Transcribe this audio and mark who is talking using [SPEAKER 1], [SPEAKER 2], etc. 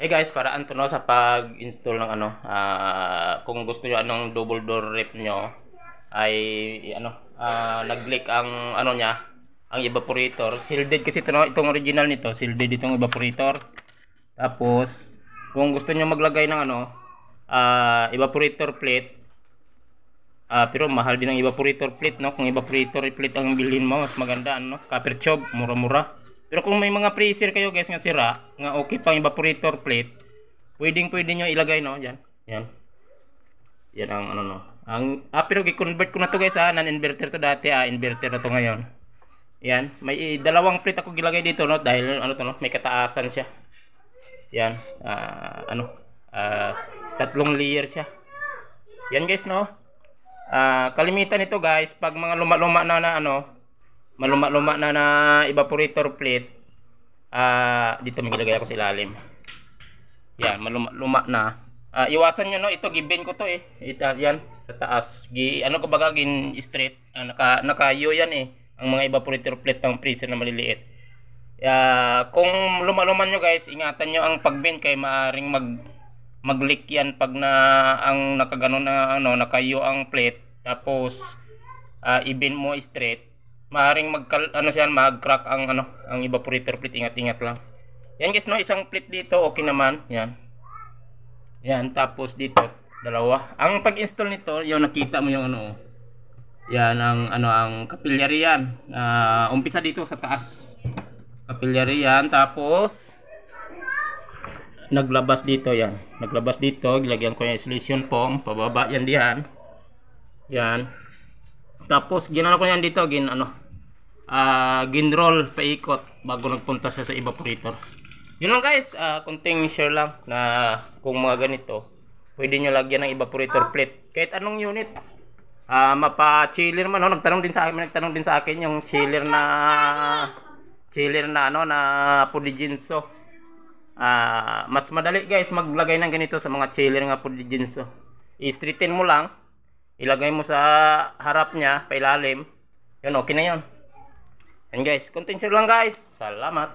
[SPEAKER 1] Hey guys, paraan to no sa pag-install ng kung gusto niyo anong double door ref nyo ay nag-leak ang niya, ang evaporator. Shielded kasi ito no, itong original nito, shielded itong evaporator. Tapos kung gusto niyo maglagay ng evaporator plate, pero mahal din ang evaporator plate no. Kung evaporator plate ang bilhin mo, mas maganda copper tube, mura-mura. Pero kung may mga freezer kayo guys nga sira, nga okay pang evaporator plate, pwede nyo ilagay no, yan. Yan. Yan ang no. Pero i-convert ko na to guys non-inverter to dati, inverter na to ngayon. Yan, may dalawang plate ako gilagay dito no dahil may kataasan siya. Yan, tatlong layer siya. Yan guys no. Kalimitan nito guys pag mga luma-luma na maluma-luma na evaporator plate, dito may ilagay ako sa ilalim. Yan, maluma-luma na. Iwasan nyo no, ito giben ko to yan sa taas. Kumbaga gin straight, naka-yo yan ang mga evaporator plate ng freezer na maliliit. Kung luma-luma nyo guys, ingatan nyo ang pag-bend kay maaring mag-leak yan pag ang nakaganon na naka-yo ang plate, tapos i-bend mo straight, maaring mag-crack ang evaporator plate. Ingat-ingat lang. Yan guys no, isang plate dito okay naman. Yan. Yan, tapos dito dalawa. Ang pag-install nito, yung nakita mo yung yan ang capillary yan. Umpisa dito sa taas. Capillary yan, tapos naglabas dito yan. Naglabas dito, gilagyan ko yung isolation foam, pababa yan diyan. Yan. Tapos ginano ko yan dito, ginroll paikot bago nagpunta siya sa evaporator. Yun lang guys, konting share lang na kung mga ganito, pwede nyo lagyan ng evaporator plate. Kahit anong unit. Mapa-chiller man, nagtanong din sa akin yung chiller na Pudiginso. Mas madali guys maglagay ng ganito sa mga chiller nga Pudiginso. I-straighten mo lang, ilagay mo sa harap niya, pailalim. Yun, okay na yun. Yan guys, konting share lang guys. Salamat.